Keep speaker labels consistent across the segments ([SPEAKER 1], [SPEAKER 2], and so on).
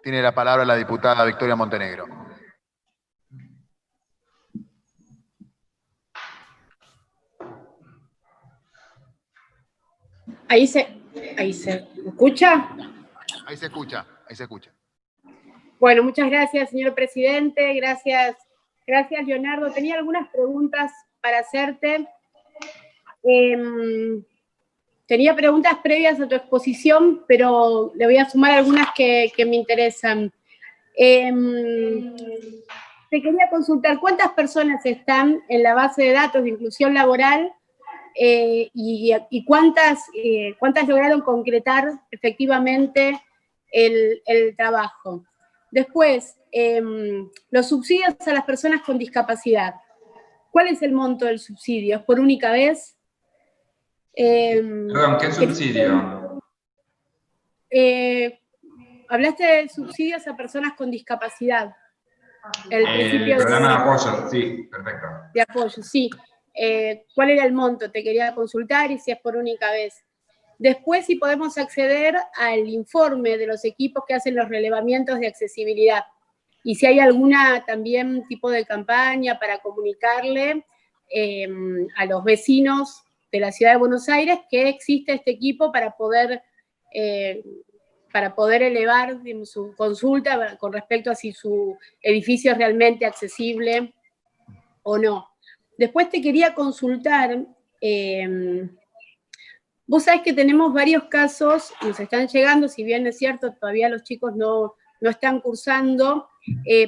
[SPEAKER 1] Tiene la palabra la diputada Victoria Montenegro.
[SPEAKER 2] ¿Ahí se escucha?
[SPEAKER 1] Ahí se escucha, ahí se escucha.
[SPEAKER 2] Bueno, muchas gracias, señor presidente. Gracias, Leonardo. Tenía algunas preguntas para hacerte. Tenía preguntas previas a tu exposición, pero le voy a sumar algunas que me interesan. Te quería consultar, ¿cuántas personas están en la base de datos de inclusión laboral y cuántas lograron concretar efectivamente el trabajo? Después, los subsidios a las personas con discapacidad. ¿Cuál es el monto del subsidio? ¿Es por única vez?
[SPEAKER 3] Perdón, ¿qué subsidio?
[SPEAKER 2] Hablaste de subsidios a personas con discapacidad.
[SPEAKER 3] El programa de apoyo, sí, perfecto.
[SPEAKER 2] De apoyo, sí. ¿Cuál era el monto? Te quería consultar y si es por única vez. Después, si podemos acceder al informe de los equipos que hacen los relevamientos de accesibilidad. Y si hay alguna también tipo de campaña para comunicarle a los vecinos de la ciudad de Buenos Aires que existe este equipo para poder elevar su consulta con respecto a si su edificio es realmente accesible o no. Después te quería consultar, vos sabés que tenemos varios casos, nos están llegando, si bien es cierto, todavía los chicos no están cursando,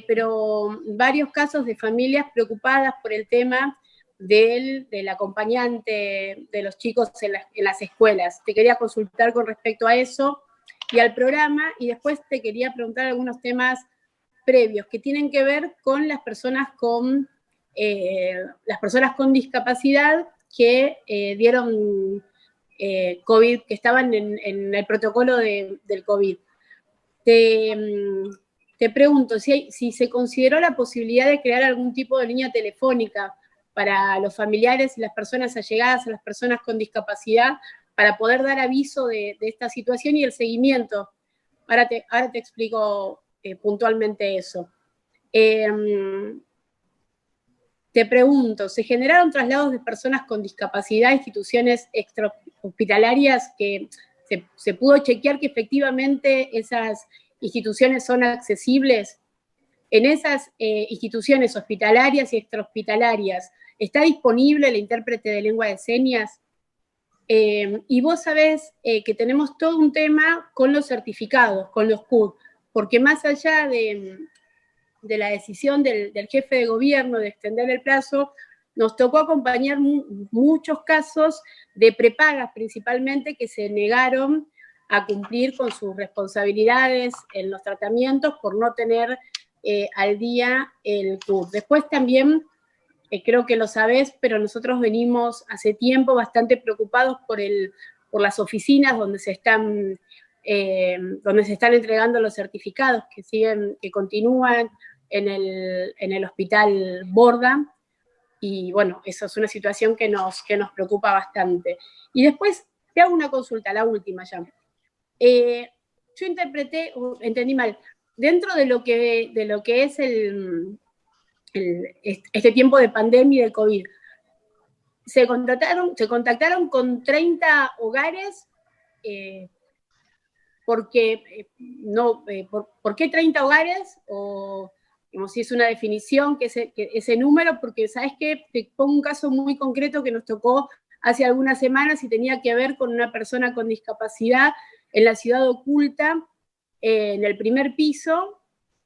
[SPEAKER 2] pero varios casos de familias preocupadas por el tema del acompañante de los chicos en las escuelas. Te quería consultar con respecto a eso y al programa, y después te quería preguntar algunos temas previos que tienen que ver con las personas con discapacidad que dieron COVID, que estaban en el protocolo del COVID. Te pregunto si se consideró la posibilidad de crear algún tipo de línea telefónica para los familiares y las personas allegadas a las personas con discapacidad para poder dar aviso de esta situación y el seguimiento. Ahora te explico puntualmente eso. Te pregunto, ¿se generaron traslados de personas con discapacidad a instituciones extrahospitalarias que se pudo chequear que efectivamente esas instituciones son accesibles? En esas instituciones hospitalarias y extrahospitalarias, ¿está disponible el intérprete de lengua de señas? Y vos sabés que tenemos todo un tema con los certificados, con los CUD, porque más allá de la decisión del jefe de gobierno de extender el plazo, nos tocó acompañar muchos casos de prepagas principalmente que se negaron a cumplir con sus responsabilidades en los tratamientos por no tener al día el CUD. Después también, creo que lo sabés, pero nosotros venimos hace tiempo bastante preocupados por las oficinas donde se están entregando los certificados que continúan en el hospital Borda, y bueno, eso es una situación que nos preocupa bastante. Y después te hago una consulta, la última ya. Yo entendí mal, dentro de lo que es este tiempo de pandemia y de COVID, se contactaron con 30 hogares, porque ¿por qué 30 hogares? O como si es una definición que ese número, porque ¿sabes qué? Te pongo un caso muy concreto que nos tocó hace algunas semanas y tenía que ver con una persona con discapacidad en la ciudad oculta, en el primer piso,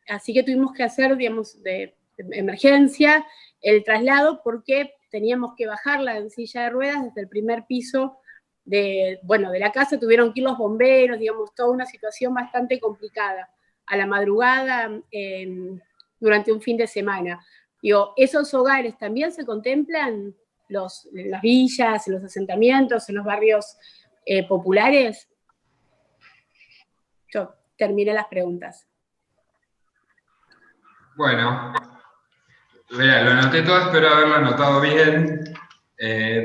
[SPEAKER 2] así que tuvimos que hacer, digamos, de emergencia el traslado porque teníamos que bajarla en silla de ruedas desde el primer piso de la casa, tuvieron que ir los bomberos, digamos, toda una situación bastante complicada a la madrugada durante un fin de semana. Digo, ¿esos hogares también se contemplan en las villas, en los asentamientos, en los barrios populares? Yo terminé las preguntas.
[SPEAKER 3] Bueno, lo anoté todo, espero haberlo anotado bien,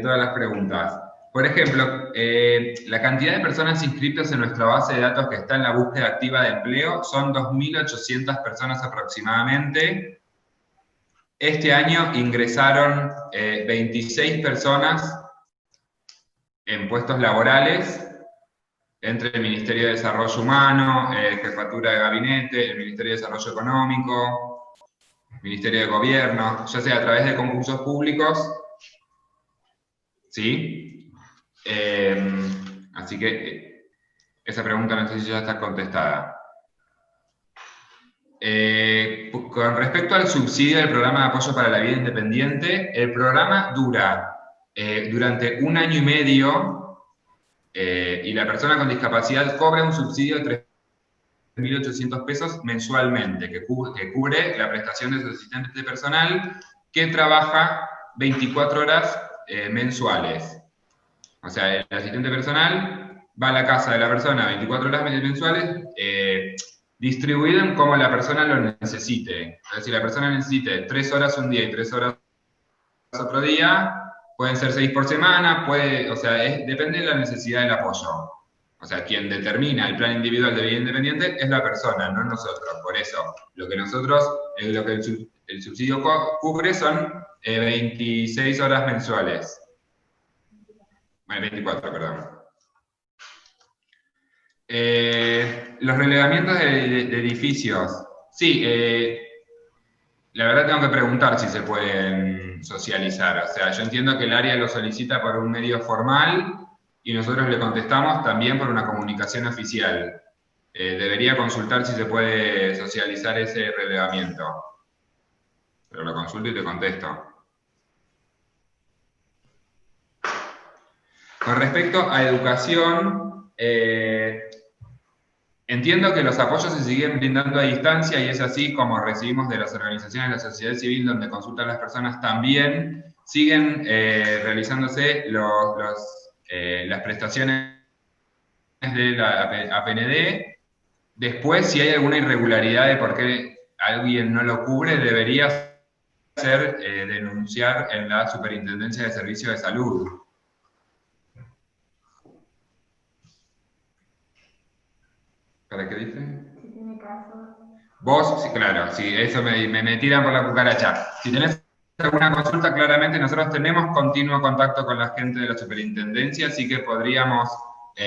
[SPEAKER 3] todas las preguntas. por ejemplo, la cantidad de personas inscritas en nuestra base de datos que está en la búsqueda activa de empleo son 2.800 personas aproximadamente. Este año ingresaron 26 personas en puestos laborales entre el Ministerio de Desarrollo Humano, Jefatura de Gabinete, el Ministerio de Desarrollo Económico, Ministerio de Gobierno, ya sea a través de concursos públicos, ¿sí? Así que esa pregunta no sé si ya está contestada. Con respecto al subsidio del programa de apoyo para la vida independiente, el programa dura durante 1 año y medio y la persona con discapacidad cobra un subsidio de 3.800 pesos mensualmente, que cubre la prestación de su asistente de personal que trabaja 24 horas mensuales. O sea, el asistente personal va a la casa de la persona 24 horas mensuales, distribuido en como la persona lo necesite. Es decir, si la persona necesite 3 horas un día y 3 horas otro día, pueden ser 6 por semana, o sea, depende de la necesidad del apoyo. O sea, quien determina el plan individual de vida independiente es la persona, no nosotros. Por eso, lo que el subsidio cubre son 26 horas mensuales. Bueno, 24, perdón. Los relevamientos de edificios. Sí, la verdad tengo que preguntar si se pueden socializar. O sea, yo entiendo que el área lo solicita por un medio formal y nosotros le contestamos también por una comunicación oficial. Debería consultar si se puede socializar ese relevamiento. Pero lo consulto y te contesto. Con respecto a educación, entiendo que los apoyos se siguen brindando a distancia y es así como recibimos de las organizaciones de la sociedad civil donde consultan las personas también, siguen realizándose las prestaciones de la APND. Después, si hay alguna irregularidad de por qué alguien no lo cubre, debería ser denunciar en la Superintendencia de Servicios de Salud. ¿Para qué dice?
[SPEAKER 4] Si tiene caso.
[SPEAKER 3] Vos, sí, claro, sí, eso me tiran por la cucaracha. Si tenés alguna consulta, claramente nosotros tenemos continuo contacto con la gente de la superintendencia, así que podríamos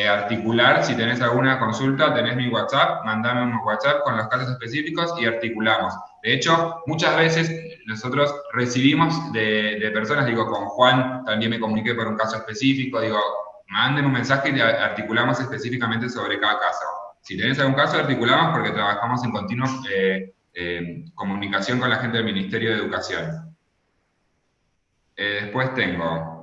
[SPEAKER 3] articular, si tenés alguna consulta, tenés mi WhatsApp, mandame un WhatsApp con los casos específicos y articulamos. De hecho, muchas veces nosotros recibimos de personas, digo, con Juan también me comuniqué por un caso específico, digo, manden un mensaje y articulamos específicamente sobre cada caso. Si tenés algún caso, articulamos porque trabajamos en continua comunicación con la gente del Ministerio de Educación. Después tengo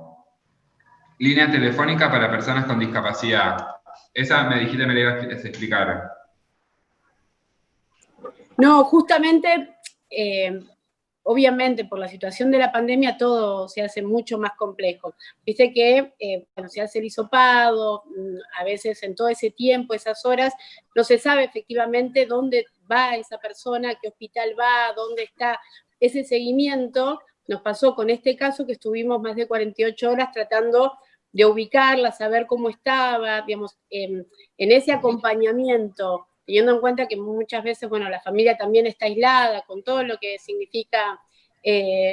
[SPEAKER 3] línea telefónica para personas con discapacidad. Esa me dijiste me la ibas a explicar.
[SPEAKER 2] No, justamente, obviamente por la situación de la pandemia todo se hace mucho más complejo. Viste que bueno, se hace el hisopado, a veces en todo ese tiempo, esas horas, no se sabe efectivamente dónde va esa persona, qué hospital va, dónde está ese seguimiento. Nos pasó con este caso que estuvimos más de 48 horas tratando de ubicarla, saber cómo estaba, digamos, en ese acompañamiento, teniendo en cuenta que muchas veces, bueno, la familia también está aislada con todo lo que significa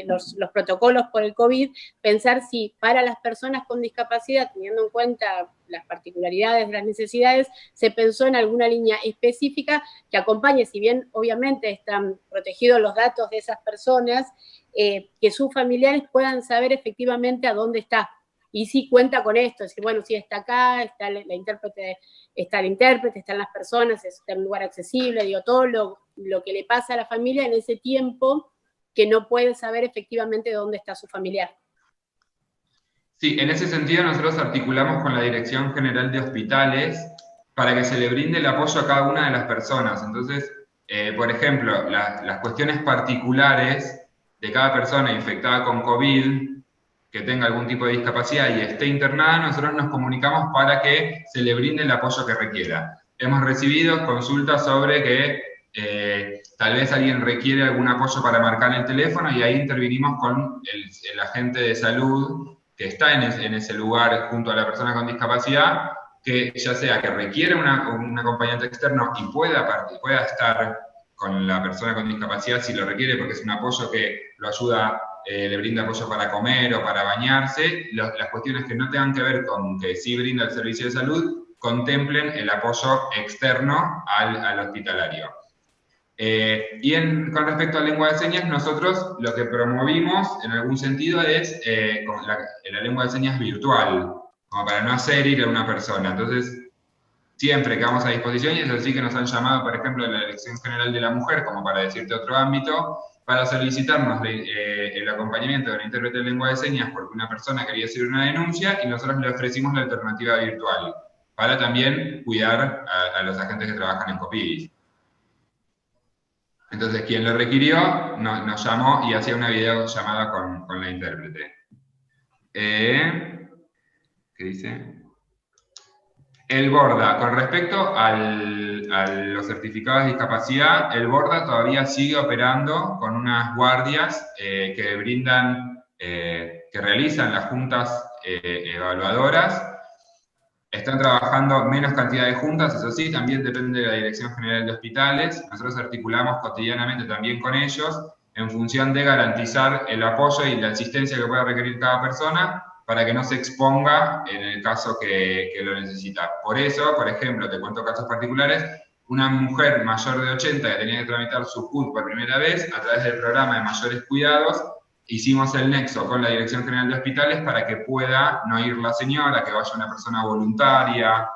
[SPEAKER 2] los protocolos por el COVID, pensar si para las personas con discapacidad, teniendo en cuenta las particularidades de las necesidades, se pensó en alguna línea específica que acompañe, si bien obviamente están protegidos los datos de esas personas, que sus familiares puedan saber efectivamente a dónde está. Y si cuenta con esto, es decir, bueno, si está acá, está el intérprete, están las personas, está en un lugar accesible, digo, todo lo que le pasa a la familia en ese tiempo que no puede saber efectivamente dónde está su familiar.
[SPEAKER 3] Sí, en ese sentido nosotros articulamos con la Dirección General de Hospitales para que se le brinde el apoyo a cada una de las personas. Entonces, por ejemplo, las cuestiones particulares de cada persona infectada con COVID, que tenga algún tipo de discapacidad y esté internada, nosotros nos comunicamos para que se le brinde el apoyo que requiera. Hemos recibido consultas sobre que tal vez alguien requiere algún apoyo para marcar el teléfono y ahí intervinimos con el agente de salud que está en ese lugar junto a la persona con discapacidad, que ya sea que requiere un acompañante externo y pueda estar con la persona con discapacidad si lo requiere, porque es un apoyo que lo ayuda, le brinda apoyo para comer o para bañarse, las cuestiones que no tengan que ver con que sí brinda el servicio de salud, contemplen el apoyo externo al hospitalario. Con respecto a lengua de señas, nosotros lo que promovimos en algún sentido es la lengua de señas virtual, como para no hacer ir a una persona. Entonces, siempre quedamos a disposición, y es así que nos han llamado, por ejemplo, de la Dirección General de la Mujer, como para decirte otro ámbito, para solicitarnos el acompañamiento de un intérprete de lengua de señas porque una persona quería hacer una denuncia y nosotros le ofrecimos la alternativa virtual, para también cuidar a los agentes que trabajan en Copidis. Entonces, quien lo requirió nos llamó y hacía una videollamada con la intérprete. ¿Qué dice? El BORDA, con respecto a los certificados de discapacidad, el BORDA todavía sigue operando con unas guardias que brindan, que realizan las juntas evaluadoras. Están trabajando menos cantidad de juntas, eso sí, también depende de la Dirección General de Hospitales. Nosotros articulamos cotidianamente también con ellos en función de garantizar el apoyo y la asistencia que pueda requerir cada persona, para que no se exponga en el caso que lo necesita. Por eso, por ejemplo, te cuento casos particulares, una mujer mayor de 80 que tenía que tramitar su CUT por primera vez, a través del programa de mayores cuidados, hicimos el nexo con la Dirección General de Hospitales para que pueda no ir la señora, que vaya una persona voluntaria,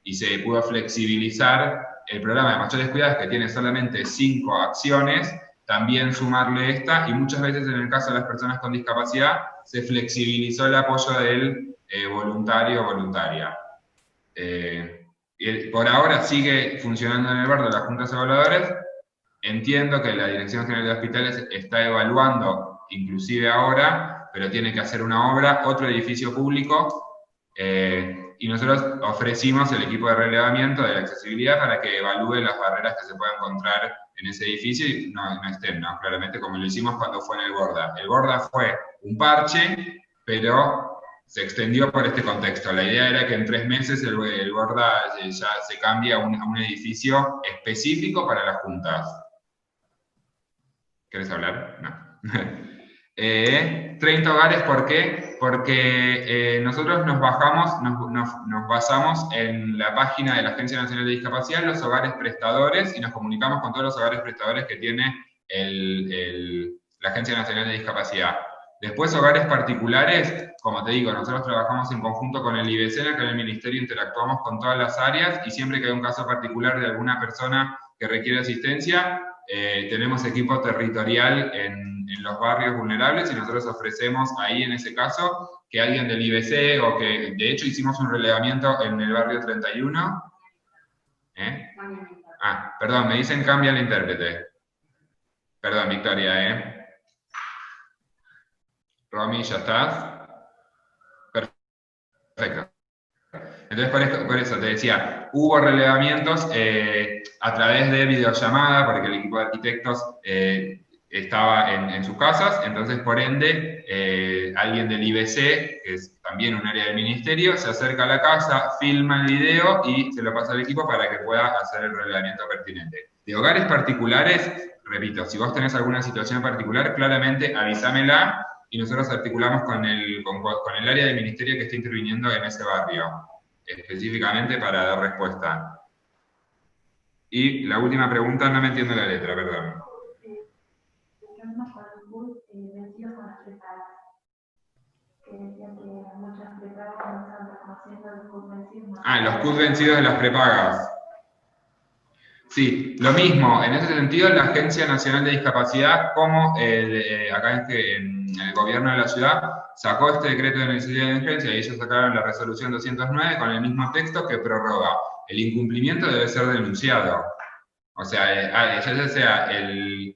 [SPEAKER 3] y se pudo flexibilizar el programa de mayores cuidados, que tiene solamente 5 acciones, también sumarle esta, y muchas veces en el caso de las personas con discapacidad se flexibilizó el apoyo del voluntario o voluntaria. Por ahora sigue funcionando en el BORDA las juntas evaluadoras. Entiendo que la Dirección General de Hospitales está evaluando, inclusive ahora, pero tiene que hacer una obra, otro edificio público, y nosotros ofrecimos el equipo de relevamiento de la accesibilidad para que evalúe las barreras que se puedan encontrar en ese edificio y no estén, ¿no? Claramente, como lo hicimos cuando fue en el BORDA. El BORDA fue un parche, pero se extendió por este contexto. La idea era que en 3 meses el BORDA ya se cambia a un edificio específico para las juntas. ¿Querés hablar? No. 30 hogares, ¿por qué? Porque nosotros nos basamos en la página de la Agencia Nacional de Discapacidad, los hogares prestadores, y nos comunicamos con todos los hogares prestadores que tiene la Agencia Nacional de Discapacidad. Después, hogares particulares, como te digo, nosotros trabajamos en conjunto con el IBCENA, que en el Ministerio interactuamos con todas las áreas, y siempre que hay un caso particular de alguna persona que requiere asistencia, tenemos equipo territorial en los barrios vulnerables, y nosotros ofrecemos ahí, en ese caso, que alguien del IBC, o que de hecho hicimos un relevamiento en el barrio 31. Perdón, me dicen cambia el intérprete. Perdón, Victoria, Romy, ¿ya estás? Perfecto. Entonces, por eso te decía, hubo relevamientos a través de videollamada, porque el equipo de arquitectos estaba en sus casas, entonces, por ende, alguien del IBC, que es también un área del ministerio, se acerca a la casa, filma el video y se lo pasa al equipo para que pueda hacer el relevamiento pertinente. De hogares particulares, repito, si vos tenés alguna situación particular, claramente avísamela y nosotros articulamos con el área del ministerio que está interviniendo en ese barrio, específicamente para dar respuesta. Y la última pregunta, no me entiendo la letra, perdón. Los CUT vencidos de las prepagas. Sí, lo mismo. En ese sentido, la Agencia Nacional de Discapacidad, como acá en el gobierno de la ciudad, sacó este decreto de necesidad de emergencia y ellos sacaron la resolución 209 con el mismo texto que prorroga. El incumplimiento debe ser denunciado. O sea, ya sea el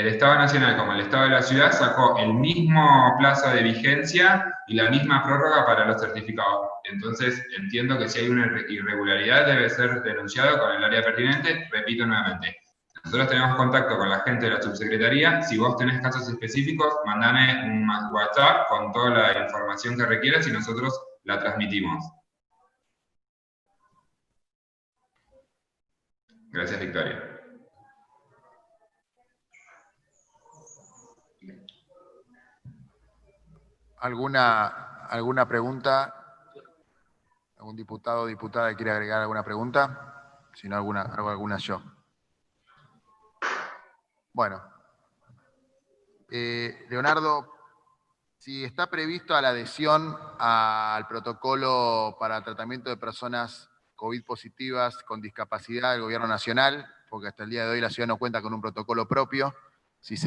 [SPEAKER 3] Estado Nacional como el Estado de la Ciudad sacó el mismo plazo de vigencia y la misma prórroga para los certificados. Entonces, entiendo que si hay una irregularidad debe ser denunciado con el área pertinente. Repito nuevamente, Nosotros tenemos contacto con la gente de la subsecretaría. Si vos tenés casos específicos, mandame un WhatsApp con toda la información que requieras y nosotros la transmitimos. Gracias, Victoria.
[SPEAKER 1] ¿Alguna pregunta? ¿Algún diputado o diputada que quiere agregar alguna pregunta? Si no, alguna yo. Bueno. Leonardo, si está previsto a la adhesión al protocolo para tratamiento de personas COVID positivas con discapacidad del Gobierno Nacional, porque hasta el día de hoy la ciudad no cuenta con un protocolo propio, si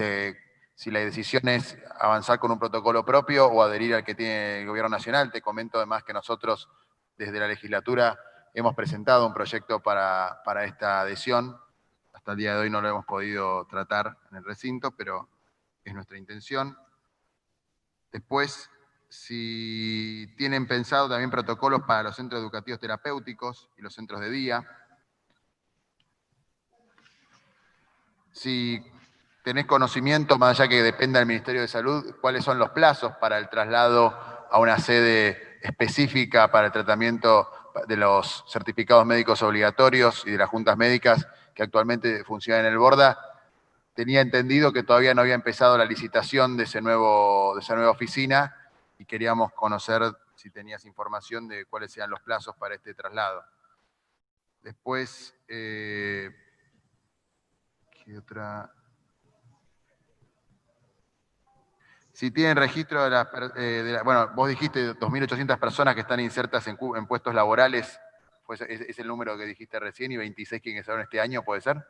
[SPEAKER 1] la decisión es avanzar con un protocolo propio o adherir al que tiene el Gobierno Nacional, te comento además que nosotros desde la legislatura hemos presentado un proyecto para esta adhesión. Hasta el día de hoy no lo hemos podido tratar en el recinto, pero es nuestra intención. Después, si tienen pensado también protocolos para los centros educativos terapéuticos y los centros de día. Si tenés conocimiento, más allá que dependa del Ministerio de Salud, cuáles son los plazos para el traslado a una sede específica para el tratamiento de los certificados médicos obligatorios y de las juntas médicas que actualmente funcionan en el Borda. Tenía entendido que todavía no había empezado la licitación de esa nueva oficina y queríamos conocer si tenías información de cuáles sean los plazos para este traslado. Después, ¿qué otra? Si tienen registro bueno, vos dijiste 2.800 personas que están insertas en puestos laborales, pues es el número que dijiste recién, y 26 que ingresaron este año, ¿puede ser?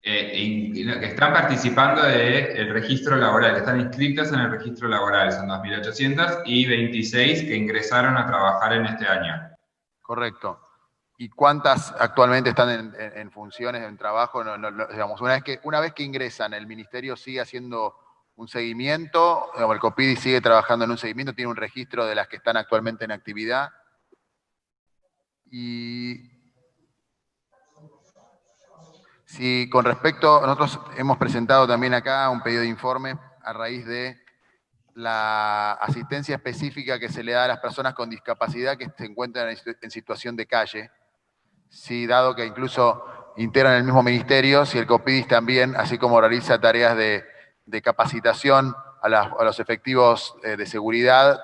[SPEAKER 3] Que están participando del registro laboral, que están inscritos en el registro laboral, son 2.800 y 26 que ingresaron a trabajar en este año.
[SPEAKER 1] Correcto. ¿Y cuántas actualmente están en funciones, en trabajo? Digamos, una vez que ingresan, ¿el ministerio sigue haciendo un seguimiento? ¿El COPIDI sigue trabajando en un seguimiento? ¿Tiene un registro de las que están actualmente en actividad? Y si con respecto, nosotros hemos presentado también acá un pedido de informe a raíz de la asistencia específica que se le da a las personas con discapacidad que se encuentran en situación de calle. Sí, dado que incluso integran el mismo ministerio, si el COPIDIS también, así como realiza tareas de capacitación a los efectivos de seguridad,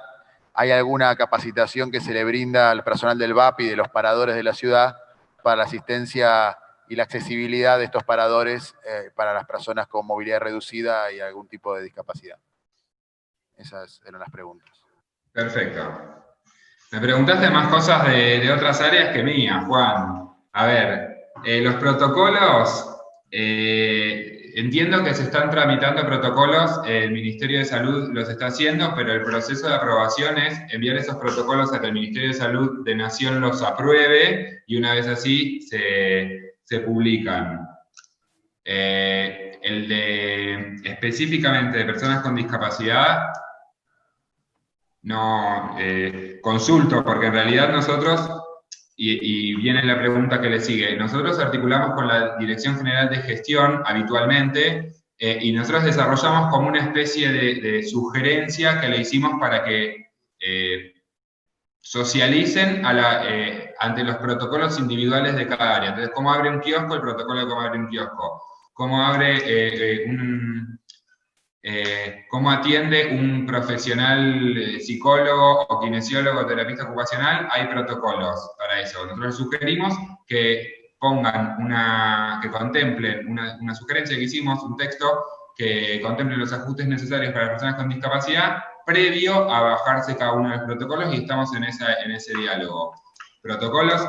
[SPEAKER 1] ¿hay alguna capacitación que se le brinda al personal del VAP y de los paradores de la ciudad para la asistencia y la accesibilidad de estos paradores para las personas con movilidad reducida y algún tipo de discapacidad? Esas eran las preguntas.
[SPEAKER 3] Perfecto. Me preguntaste más cosas de otras áreas que mías, Juan. A ver, los protocolos, entiendo que se están tramitando protocolos, el Ministerio de Salud los está haciendo, pero el proceso de aprobación es enviar esos protocolos a que el Ministerio de Salud de Nación los apruebe y una vez así se publican. El de específicamente de personas con discapacidad, no consulto, porque en realidad nosotros, y viene la pregunta que le sigue, nosotros articulamos con la Dirección General de Gestión habitualmente, y nosotros desarrollamos como una especie de sugerencia que le hicimos para que socialicen ante los protocolos individuales de cada área. Entonces, ¿cómo abre un kiosco? El protocolo de cómo abre un kiosco. ¿Cómo abre cómo atiende un profesional psicólogo o kinesiólogo o terapista ocupacional? Hay protocolos para eso. Nosotros sugerimos que pongan que contemplen una sugerencia que hicimos, un texto que contemple los ajustes necesarios para las personas con discapacidad, previo a bajarse cada uno de los protocolos, y estamos en ese diálogo. Protocolos,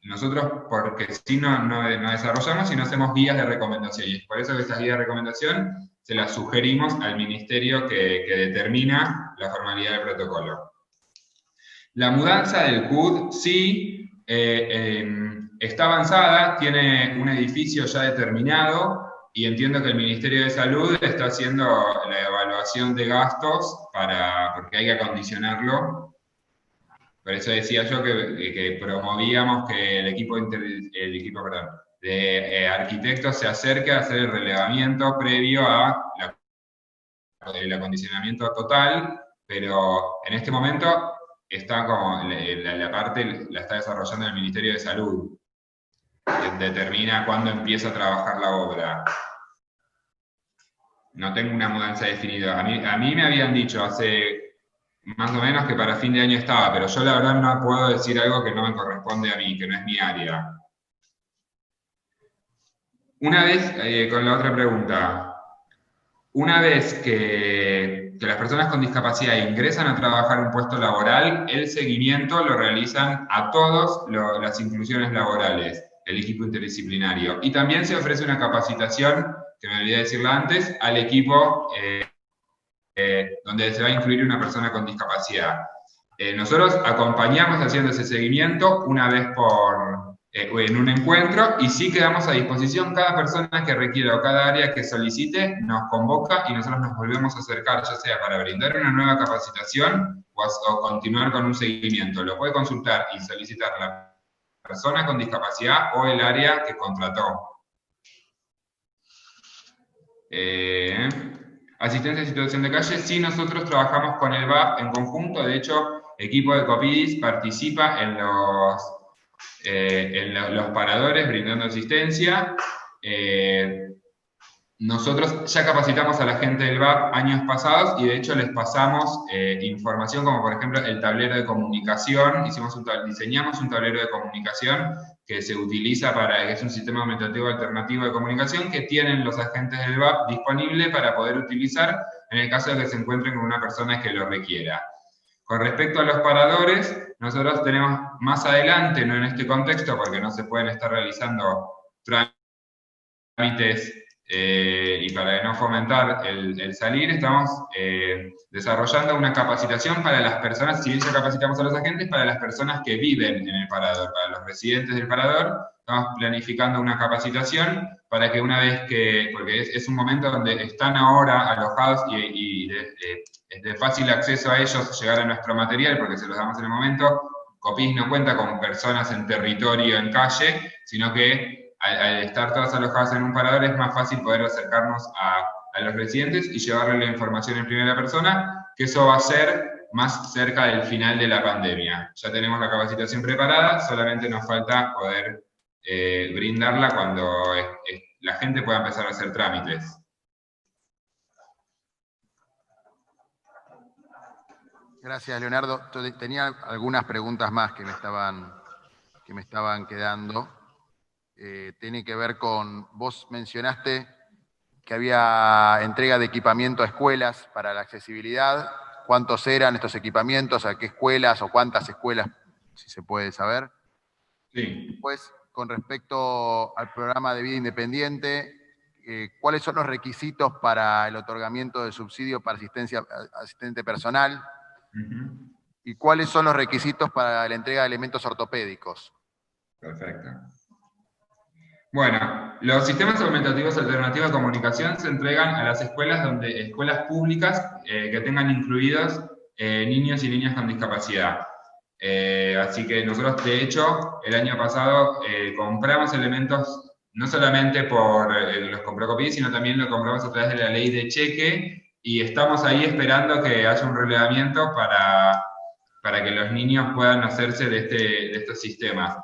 [SPEAKER 3] nosotros, porque si no desarrollamos y no hacemos guías de recomendación, y es por eso que estas guías de recomendación se las sugerimos al ministerio que determina la formalidad del protocolo. La mudanza del CUD, sí, está avanzada, tiene un edificio ya determinado, y entiendo que el Ministerio de Salud está haciendo la evaluación de gastos porque hay que acondicionarlo. Por eso decía yo que promovíamos que el equipo de de arquitectos se acerque a hacer el relevamiento previo a el acondicionamiento total, pero en este momento está como la parte la está desarrollando el Ministerio de Salud, que determina cuándo empieza a trabajar la obra. No tengo una mudanza definida. A mí me habían dicho hace más o menos que para fin de año estaba, pero yo la verdad no puedo decir algo que no me corresponde a mí, que no es mi área. Una vez, con la otra pregunta, una vez que las personas con discapacidad ingresan a trabajar en un puesto laboral, el seguimiento lo realizan a todas las inclusiones laborales, el equipo interdisciplinario. Y también se ofrece una capacitación, que me olvidé decirla antes, al equipo donde se va a incluir una persona con discapacidad. Nosotros acompañamos haciendo ese seguimiento una vez en un encuentro, y sí quedamos a disposición. Cada persona que requiera o cada área que solicite nos convoca y nosotros nos volvemos a acercar, ya sea para brindar una nueva capacitación o continuar con un seguimiento. Lo puede consultar y solicitar la persona con discapacidad o el área que contrató. Asistencia en situación de calle, sí, nosotros trabajamos con el VAP en conjunto. De hecho, equipo de Copidis participa en los paradores brindando asistencia. Nosotros ya capacitamos a la gente del VAP años pasados, y de hecho les pasamos información como por ejemplo el tablero de comunicación. Diseñamos un tablero de comunicación que se utiliza que es un sistema aumentativo alternativo de comunicación que tienen los agentes del VAP disponible para poder utilizar en el caso de que se encuentren con una persona que lo requiera. Con respecto a los paradores, nosotros tenemos más adelante, no en este contexto porque no se pueden estar realizando trámites y para no fomentar el salir, estamos desarrollando una capacitación para las personas, si bien ya capacitamos a los agentes, para las personas que viven en el parador, para los residentes del parador. Estamos planificando una capacitación para que una vez porque es un momento donde están ahora alojados y es de fácil acceso a ellos llegar a nuestro material, porque se los damos en el momento. Copidis no cuenta con personas en territorio, en calle, sino que al estar todas alojadas en un parador es más fácil poder acercarnos a los residentes y llevarles la información en primera persona, que eso va a ser más cerca del final de la pandemia. Ya tenemos la capacitación preparada, solamente nos falta poder brindarla cuando la gente pueda empezar a hacer trámites.
[SPEAKER 1] Gracias, Leonardo. Tenía algunas preguntas más que me estaban quedando. Tiene que ver con, vos mencionaste que había entrega de equipamiento a escuelas para la accesibilidad. ¿Cuántos eran estos equipamientos? ¿A qué escuelas o cuántas escuelas, si se puede saber?
[SPEAKER 3] Sí.
[SPEAKER 1] Después, con respecto al programa de vida independiente, ¿cuáles son los requisitos para el otorgamiento del subsidio para asistente personal? ¿Y cuáles son los requisitos para la entrega de elementos ortopédicos?
[SPEAKER 3] Perfecto. Bueno, los sistemas aumentativos alternativos de comunicación se entregan a las escuelas públicas que tengan incluidos niños y niñas con discapacidad. Así que nosotros, de hecho, el año pasado compramos elementos, no solamente los compró Copidis, sino también lo compramos a través de la ley de cheque, y estamos ahí esperando que haya un relevamiento para que los niños puedan hacerse de estos sistemas.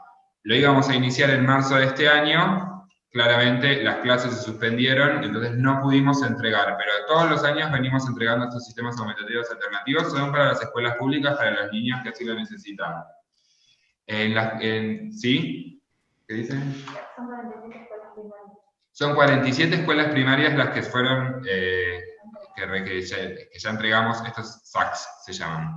[SPEAKER 3] Lo íbamos a iniciar en marzo de este año, claramente las clases se suspendieron, entonces no pudimos entregar, pero todos los años venimos entregando estos sistemas aumentativos alternativos. Son para las escuelas públicas, para los niños que así lo necesitan. ¿Sí? ¿Qué dicen? Son 47 escuelas primarias las que fueron, que ya entregamos, estos SACs se llaman.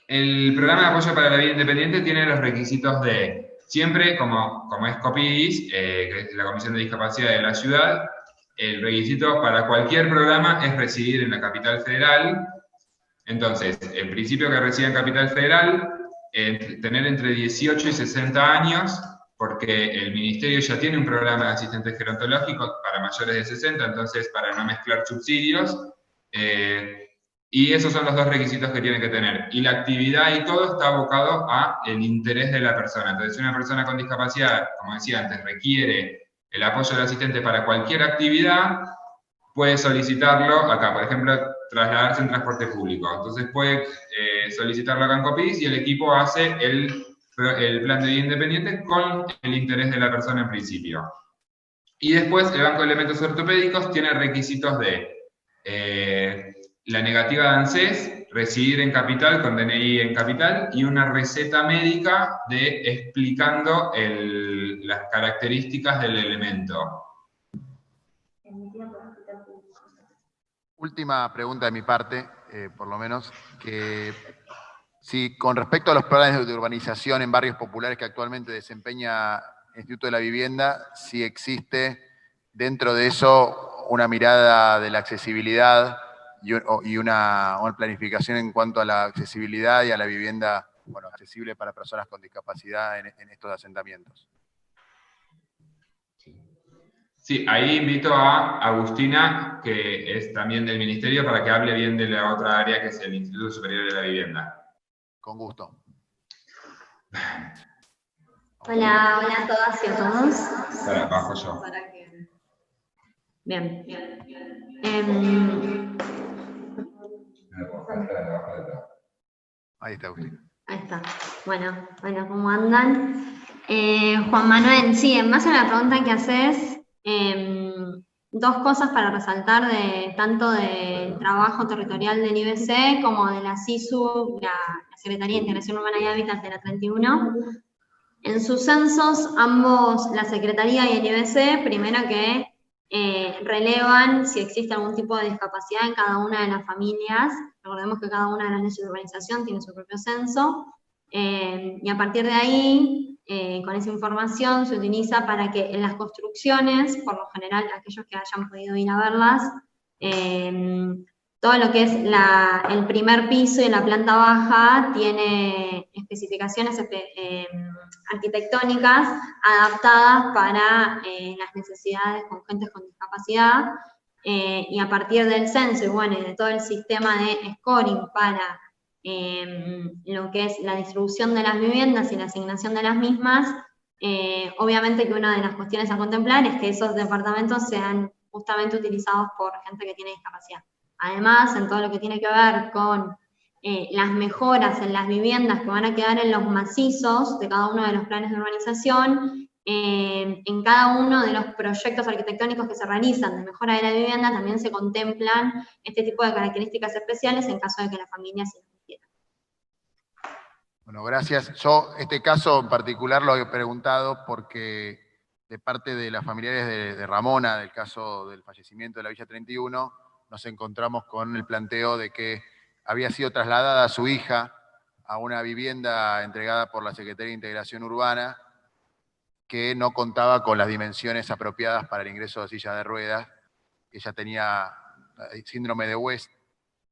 [SPEAKER 3] El programa de apoyo para la vida independiente tiene los requisitos de, siempre, como es Copidis, que es la Comisión de Discapacidad de la ciudad, el requisito para cualquier programa es residir en la capital federal. Entonces, en principio que resida en capital federal, tener entre 18 y 60 años, porque el ministerio ya tiene un programa de asistentes gerontológicos para mayores de 60, entonces para no mezclar subsidios, Y esos son los dos requisitos que tienen que tener. Y la actividad y todo está abocado a el interés de la persona. Entonces, si una persona con discapacidad, como decía antes, requiere el apoyo del asistente para cualquier actividad, puede solicitarlo acá. Por ejemplo, trasladarse en transporte público. Entonces puede solicitarlo acá en Copis y el equipo hace el plan de vida independiente con el interés de la persona en principio. Y después el Banco de Elementos Ortopédicos tiene requisitos de la negativa de ANSES, residir en capital, con DNI en capital, y una receta médica explicando las características del elemento.
[SPEAKER 1] Última pregunta de mi parte, por lo menos, que si con respecto a los planes de urbanización en barrios populares que actualmente desempeña el Instituto de la Vivienda, si existe dentro de eso una mirada de la accesibilidad y una planificación en cuanto a la accesibilidad y a la vivienda, bueno, accesible para personas con discapacidad en estos asentamientos.
[SPEAKER 3] Sí, ahí invito a Agustina, que es también del Ministerio, para que hable bien de la otra área, que es el Instituto Superior de la Vivienda.
[SPEAKER 1] Con gusto.
[SPEAKER 4] Hola, hola a todas y a todos.
[SPEAKER 3] Para abajo yo.
[SPEAKER 4] Bien.
[SPEAKER 1] Ahí está, Agustina.
[SPEAKER 4] Ahí está. Bueno, ¿cómo andan? Juan Manuel, sí, en base a la pregunta que haces, dos cosas para resaltar tanto del trabajo territorial del IBC como de la SISU, la Secretaría de Integración Urbana y Hábitat de la 31. En sus censos, ambos, la Secretaría y el IBC, primero que relevan si existe algún tipo de discapacidad en cada una de las familias. Recordemos que cada una de las leyes de urbanización tiene su propio censo, y a partir de ahí, con esa información se utiliza para que en las construcciones, por lo general aquellos que hayan podido ir a verlas, todo lo que es el primer piso y la planta baja tiene especificaciones arquitectónicas adaptadas para las necesidades con gentes con discapacidad, y a partir del censo y bueno, y de todo el sistema de scoring para lo que es la distribución de las viviendas y la asignación de las mismas, obviamente que una de las cuestiones a contemplar es que esos departamentos sean justamente utilizados por gente que tiene discapacidad. Además, en todo lo que tiene que ver con las mejoras en las viviendas que van a quedar en los macizos de cada uno de los planes de urbanización, en cada uno de los proyectos arquitectónicos que se realizan de mejora de la vivienda también se contemplan este tipo de características especiales en caso de que la familia se lo requiera.
[SPEAKER 1] Bueno, gracias. Yo este caso en particular lo he preguntado porque de parte de las familiares de Ramona, del caso del fallecimiento de la Villa 31, nos encontramos con el planteo de que había sido trasladada a su hija a una vivienda entregada por la Secretaría de Integración Urbana que no contaba con las dimensiones apropiadas para el ingreso de silla de ruedas. Ella tenía síndrome de West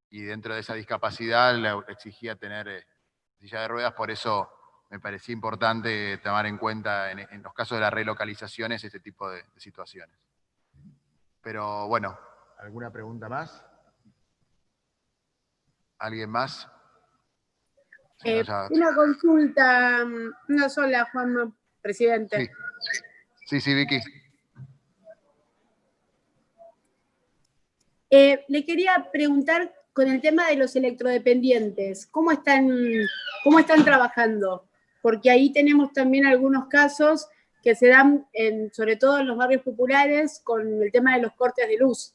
[SPEAKER 1] y dentro de esa discapacidad le exigía tener silla de ruedas, por eso me parecía importante tomar en cuenta en los casos de las relocalizaciones ese tipo de situaciones. Pero bueno, ¿alguna pregunta más? ¿Alguien más?
[SPEAKER 2] Una consulta, una sola, Juan, presidente.
[SPEAKER 1] Sí, Vicky.
[SPEAKER 2] Le quería preguntar con el tema de los electrodependientes, ¿cómo están trabajando? Porque ahí tenemos también algunos casos que se dan, sobre todo en los barrios populares, con el tema de los cortes de luz.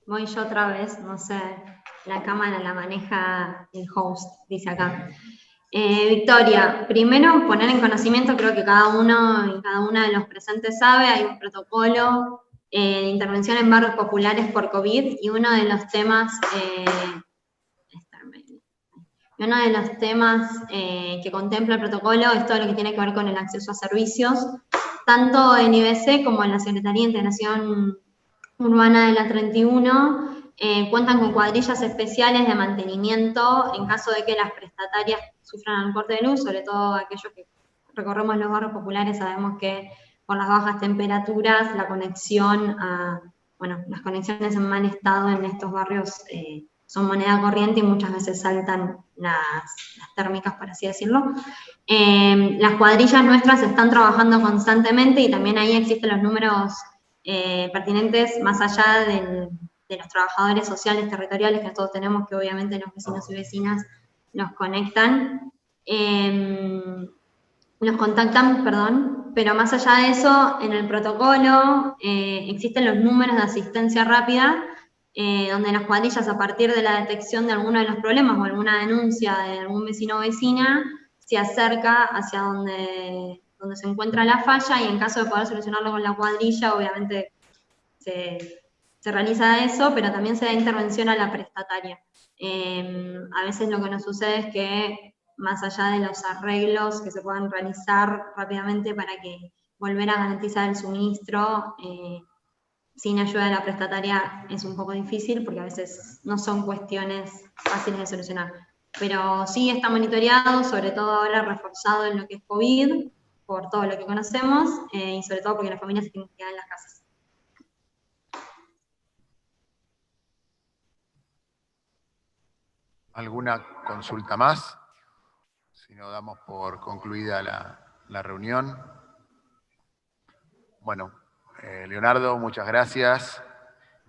[SPEAKER 4] Voy yo otra vez, no sé, la cámara la maneja el host, dice acá. Victoria, primero poner en conocimiento, creo que cada uno y cada una de los presentes sabe, hay un protocolo de intervención en barrios populares por COVID, y uno de los temas que contempla el protocolo es todo lo que tiene que ver con el acceso a servicios, tanto en IBC como en la Secretaría de Integración Urbana de la 31, cuentan con cuadrillas especiales de mantenimiento en caso de que las prestatarias sufran un corte de luz, sobre todo aquellos que recorremos los barrios populares sabemos que por las bajas temperaturas, la conexión las conexiones en mal estado en estos barrios son moneda corriente y muchas veces saltan las térmicas, por así decirlo. Las cuadrillas nuestras están trabajando constantemente y también ahí existen los números pertinentes más allá de los trabajadores sociales territoriales que todos tenemos, que obviamente los vecinos y vecinas los conectan, los contactan, perdón, pero más allá de eso, en el protocolo existen los números de asistencia rápida, donde las cuadrillas, a partir de la detección de alguno de los problemas o alguna denuncia de algún vecino o vecina, se acerca hacia donde se encuentra la falla, y en caso de poder solucionarlo con la cuadrilla, obviamente se realiza eso, pero también se da intervención a la prestataria. A veces lo que nos sucede es que, más allá de los arreglos que se puedan realizar rápidamente para que volver a garantizar el suministro, sin ayuda de la prestataria es un poco difícil, porque a veces no son cuestiones fáciles de solucionar. Pero sí está monitoreado, sobre todo ahora reforzado en lo que es COVID, por todo lo que conocemos, y sobre todo porque las familias se tienen que quedar en las casas.
[SPEAKER 1] ¿Alguna consulta más? Si no, damos por concluida la reunión. Bueno, Leonardo, muchas gracias.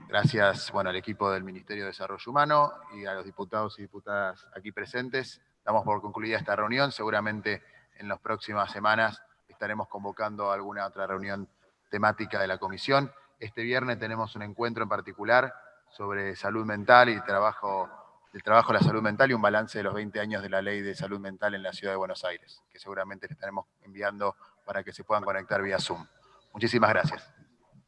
[SPEAKER 1] Gracias, al equipo del Ministerio de Desarrollo Humano y a los diputados y diputadas aquí presentes. Damos por concluida esta reunión. Seguramente en las próximas semanas estaremos convocando alguna otra reunión temática de la comisión. Este viernes tenemos un encuentro en particular sobre salud mental y el trabajo de la salud mental y un balance de los 20 años de la Ley de Salud Mental en la Ciudad de Buenos Aires, que seguramente les estaremos enviando para que se puedan conectar vía Zoom. Muchísimas gracias.